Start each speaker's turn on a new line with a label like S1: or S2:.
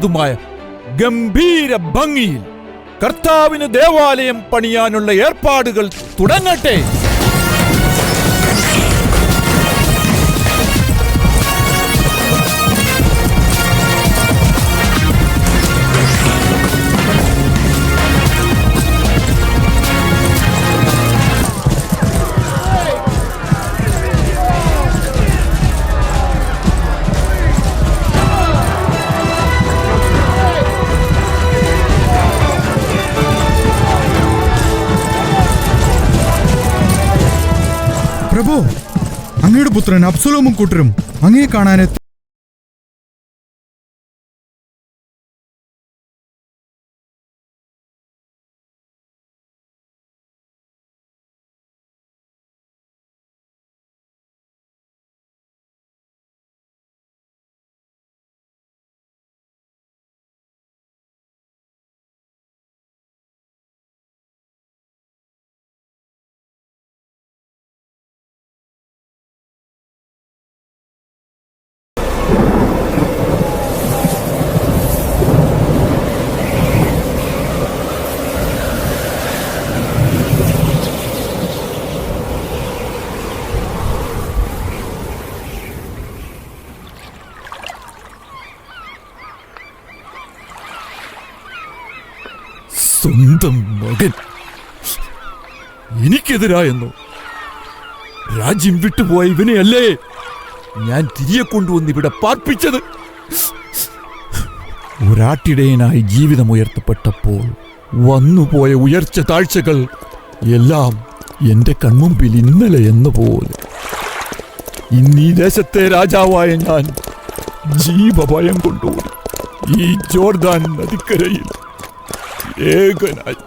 S1: ുമായ ഗംഭീര ഭംഗിയിൽ കർത്താവിന് ദേവാലയം പണിയാനുള്ള ഏർപ്പാടുകൾ തുടങ്ങട്ടെ.
S2: പ്രഭു, അങ്ങയുടെ പുത്രൻ അബ്സലോമും കൂട്ടരും അങ്ങയെ കാണാനെത്തി.
S1: സ്വന്തം മകൻ എനിക്കെതിരായെന്നോ? രാജ്യം വിട്ടുപോയ ഇവനെയല്ലേ ഞാൻ തിരികെ കൊണ്ടുവന്ന് ഇവിടെ പാർപ്പിച്ചത്? ഒരാട്ടിടയനായി ജീവിതമുയർത്തപ്പെട്ടപ്പോൾ വന്നുപോയ ഉയർച്ച താഴ്ചകൾ എല്ലാം എന്റെ കൺമുമ്പിൽ ഇന്നലെ എന്നപോലെ. ഇന്നീ ദേശത്തെ രാജാവായ ഞാൻ ജീവഭയം കൊണ്ടുപോയി ഈ ജോർദാൻ നദിക്കരയിൽ ഏകനായി